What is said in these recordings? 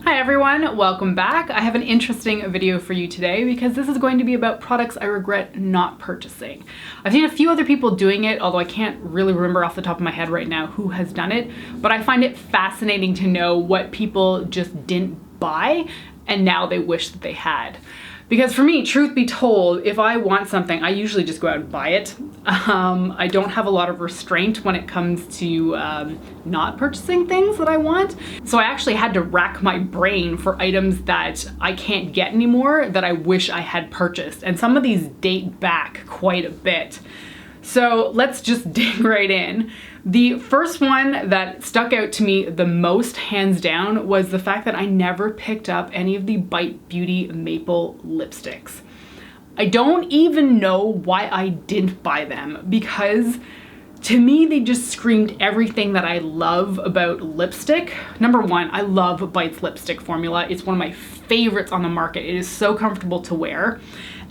Hi everyone, welcome back. I have an interesting video for you today because this is going to be about products I regret not purchasing. I've seen a few other people doing it, although I can't really remember off the top of my head right now who has done it, but I find it fascinating to know what people just didn't buy and now they wish that they had. Because for me, truth be told, if I want something, I usually just go out and buy it. I don't have a lot of restraint when it comes to not purchasing things that I want. So I actually had to rack my brain for items that I can't get anymore that I wish I had purchased. And some of these date back quite a bit. So let's just dig right in. The first one that stuck out to me the most, hands down, was the fact that I never picked up any of the Bite Beauty maple lipsticks. I don't even know why I didn't buy them, because to me they just screamed everything that I love about lipstick. Number one, I love Bite's lipstick formula. It's one of my favorites on the market. It is so comfortable to wear.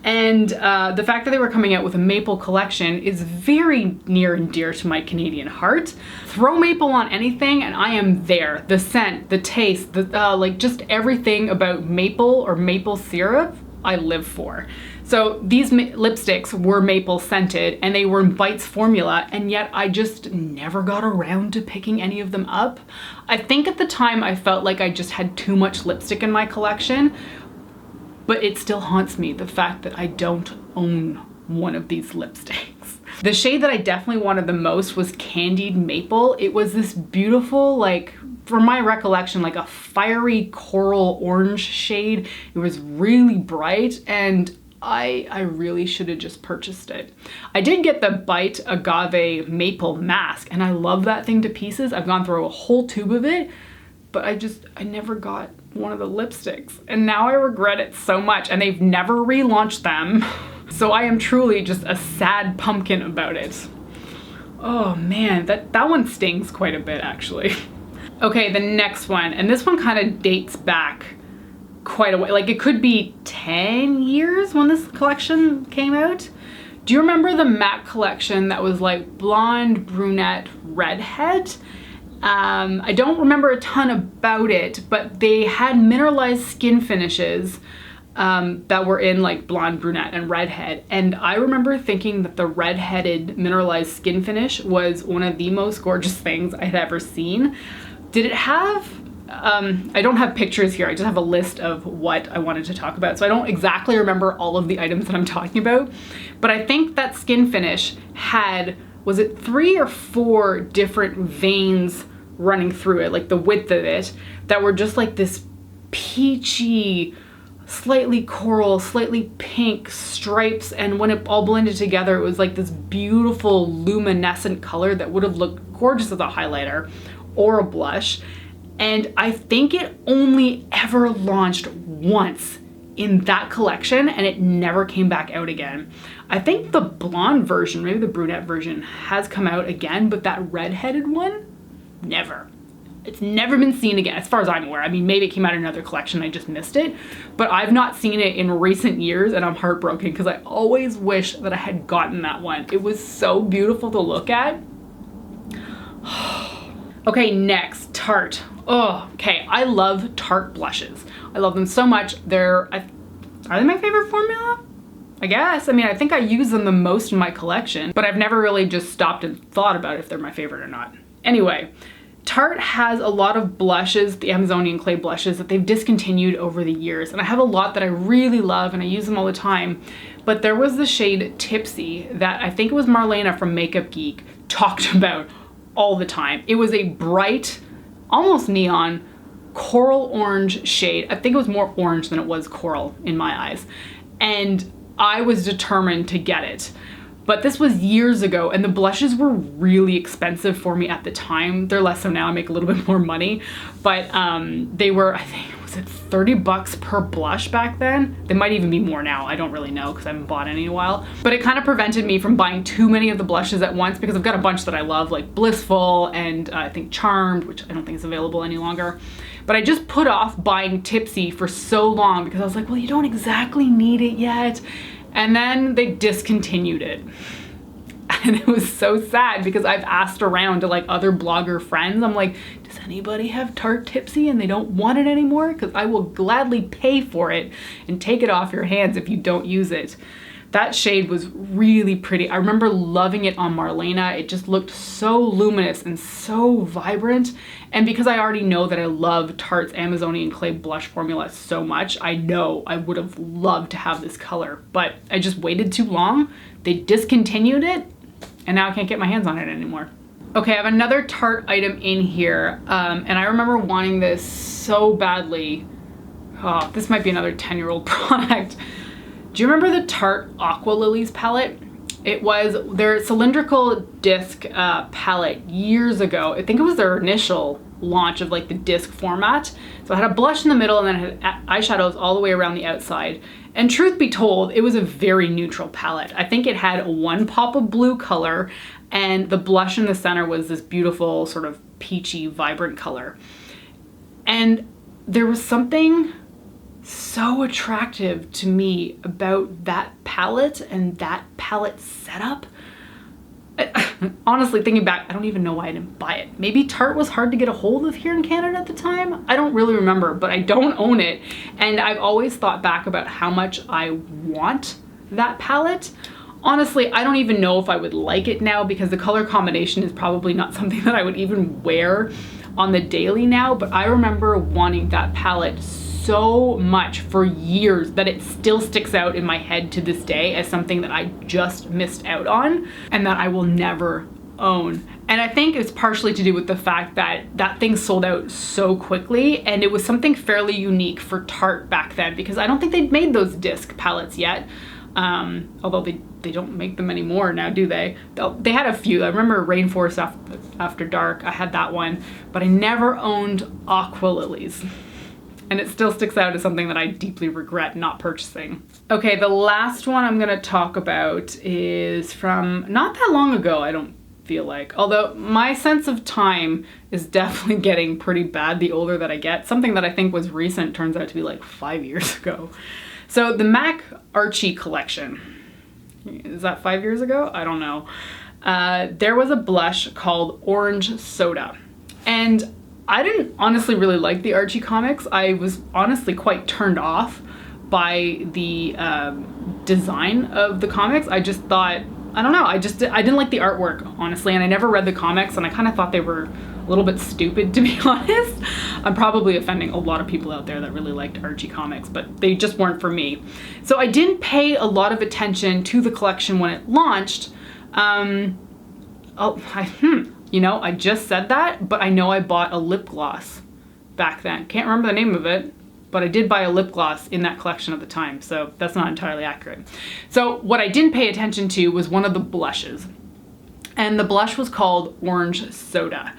And the fact that they were coming out with a maple collection is very near and dear to my Canadian heart. Throw maple on anything and I am there. The scent, the taste, like just everything about maple or maple syrup, I live for. So these lipsticks were maple scented and they were in Bite's formula, and yet I just never got around to picking any of them up. I think at the time I felt like I just had too much lipstick in my collection. But it still haunts me, the fact that I don't own one of these lipsticks. The shade that I definitely wanted the most was Candied Maple. It was this beautiful, like, from my recollection, like a fiery coral orange shade. It was really bright and I really should have just purchased it. I did get the Bite Agave Maple Mask and I love that thing to pieces. I've gone through a whole tube of it, but I never got one of the lipsticks and now I regret it so much, and they've never relaunched them. So I am truly just a sad pumpkin about it. Oh man, that one stings quite a bit actually. Okay, the next one, and this one kind of dates back quite a way. Like it could be 10 years when this collection came out. Do you remember the MAC collection that was like blonde, brunette, redhead? I don't remember a ton about it, but they had mineralized skin finishes that were in like blonde, brunette, and redhead. And I remember thinking that the redheaded mineralized skin finish was one of the most gorgeous things I had ever seen. Did it have, I don't have pictures here, I just have a list of what I wanted to talk about. So I don't exactly remember all of the items that I'm talking about, but I think that skin finish had, was it 3 or 4 different veins running through it, like the width of it, that were just like this peachy, slightly coral, slightly pink stripes, and when it all blended together, it was like this beautiful luminescent color that would have looked gorgeous as a highlighter or a blush. And I think it only ever launched once in that collection and it never came back out again. I think the blonde version, maybe the brunette version, has come out again, but that redheaded one, never. It's never been seen again, as far as I'm aware. I mean, maybe it came out in another collection, I just missed it, but I've not seen it in recent years and I'm heartbroken because I always wish that I had gotten that one. It was so beautiful to look at. Okay, next, Tarte. Oh, okay, I love Tarte blushes. I love them so much. Are they my favorite formula? I guess. I mean, I think I use them the most in my collection, but I've never really just stopped and thought about if they're my favorite or not. Anyway, Tarte has a lot of blushes, the Amazonian clay blushes, that they've discontinued over the years. And I have a lot that I really love and I use them all the time. But there was the shade Tipsy that I think it was Marlena from Makeup Geek talked about all the time. It was a bright, almost neon, coral orange shade. I think it was more orange than it was coral in my eyes. And I was determined to get it. But this was years ago and the blushes were really expensive for me at the time. They're less so now, I make a little bit more money. But they were, I think, was it 30 bucks per blush back then? They might even be more now, I don't really know because I haven't bought any in a while. But it kind of prevented me from buying too many of the blushes at once because I've got a bunch that I love, like Blissful and I think Charmed, which I don't think is available any longer. But I just put off buying Tipsy for so long because I was like, well, you don't exactly need it yet. And then they discontinued it. And it was so sad because I've asked around to like other blogger friends. I'm like, does anybody have Tarte Tipsy and they don't want it anymore? Because I will gladly pay for it and take it off your hands if you don't use it. That shade was really pretty. I remember loving it on Marlena. It just looked so luminous and so vibrant. And because I already know that I love Tarte's Amazonian Clay blush formula so much, I know I would have loved to have this color, but I just waited too long. They discontinued it, and now I can't get my hands on it anymore. Okay, I have another Tarte item in here, and I remember wanting this so badly. Oh, this might be another 10-year-old product. Do you remember the Tarte Aqua Lilies palette? It was their cylindrical disc palette years ago. I think it was their initial launch of like the disc format. So it had a blush in the middle and then it had eyeshadows all the way around the outside. And truth be told, it was a very neutral palette. I think it had one pop of blue color and the blush in the center was this beautiful sort of peachy, vibrant color. And there was something so attractive to me about that palette and that palette setup. Honestly, thinking back, I don't even know why I didn't buy it. Maybe Tarte was hard to get a hold of here in Canada at the time. I don't really remember, but I don't own it. And I've always thought back about how much I want that palette. Honestly, I don't even know if I would like it now because the color combination is probably not something that I would even wear on the daily now, but I remember wanting that palette so much for years that it still sticks out in my head to this day as something that I just missed out on and that I will never own. And I think it's partially to do with the fact that that thing sold out so quickly and it was something fairly unique for Tarte back then because I don't think they'd made those disc palettes yet. Although they don't make them anymore now, do they? They had a few. I remember Rainforest After Dark. I had that one, but I never owned Aqualillies. And it still sticks out as something that I deeply regret not purchasing. Okay, the last one I'm gonna talk about is from not that long ago, I don't feel like. Although my sense of time is definitely getting pretty bad the older that I get. Something that I think was recent turns out to be like 5 years ago. So the MAC Archie collection, is that 5 years ago? I don't know. There was a blush called Orange Soda. And I didn't honestly really like the Archie comics. I was honestly quite turned off by the design of the comics. I just thought, I don't know, I didn't like the artwork, honestly, and I never read the comics, and I kind of thought they were a little bit stupid, to be honest. I'm probably offending a lot of people out there that really liked Archie comics, but they just weren't for me. So I didn't pay a lot of attention to the collection when it launched. You know, I just said that, but I know I bought a lip gloss back then. Can't remember the name of it, but I did buy a lip gloss in that collection at the time, so that's not entirely accurate. So what I didn't pay attention to was one of the blushes. And the blush was called Orange Soda.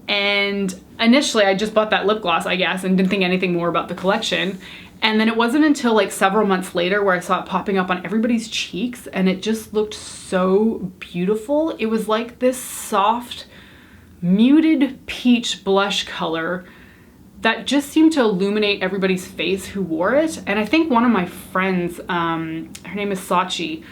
And initially I just bought that lip gloss, I guess, and didn't think anything more about the collection. And then it wasn't until like several months later where I saw it popping up on everybody's cheeks and it just looked so beautiful. It was like this soft, muted peach blush color that just seemed to illuminate everybody's face who wore it. And I think one of my friends, her name is Sachi,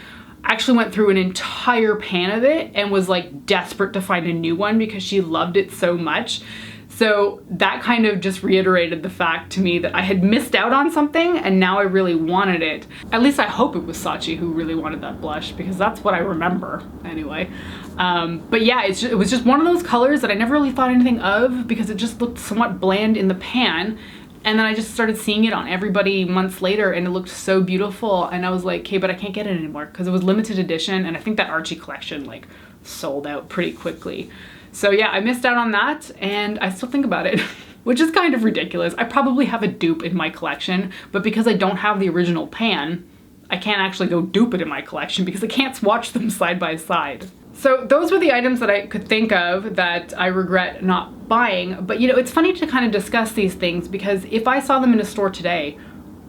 actually went through an entire pan of it and was like desperate to find a new one because she loved it so much. So that kind of just reiterated the fact to me that I had missed out on something and now I really wanted it. At least I hope it was Sachi who really wanted that blush because that's what I remember anyway. But yeah, it was just one of those colors that I never really thought anything of because it just looked somewhat bland in the pan. And then I just started seeing it on everybody months later and it looked so beautiful. And I was like, okay, but I can't get it anymore because it was limited edition. And I think that Archie collection like sold out pretty quickly. So yeah, I missed out on that and I still think about it, which is kind of ridiculous. I probably have a dupe in my collection, but because I don't have the original pan, I can't actually go dupe it in my collection because I can't swatch them side by side. So those were the items that I could think of that I regret not buying. But you know, it's funny to kind of discuss these things because if I saw them in a store today,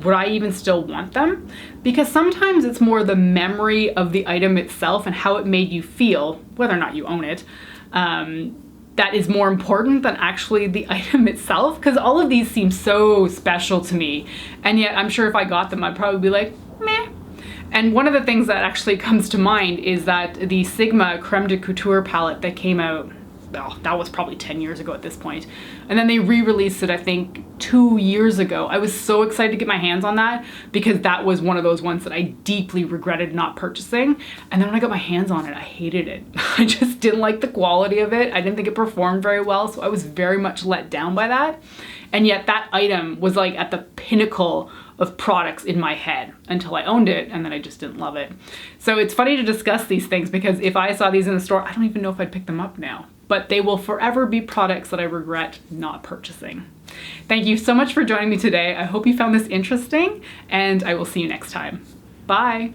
would I even still want them? Because sometimes it's more the memory of the item itself and how it made you feel, whether or not you own it, that is more important than actually the item itself. Because all of these seem so special to me. And yet I'm sure if I got them, I'd probably be like, meh. And one of the things that actually comes to mind is that the Sigma Creme de Couture palette that came out, well, that was probably 10 years ago at this point. And then they re-released it, I think, 2 years ago. I was so excited to get my hands on that because that was one of those ones that I deeply regretted not purchasing. And then when I got my hands on it, I hated it. I just didn't like the quality of it. I didn't think it performed very well, so I was very much let down by that. And yet that item was like at the pinnacle of products in my head until I owned it, and then I just didn't love it. So it's funny to discuss these things because if I saw these in the store, I don't even know if I'd pick them up now. But they will forever be products that I regret not purchasing. Thank you so much for joining me today. I hope you found this interesting, and I will see you next time. Bye.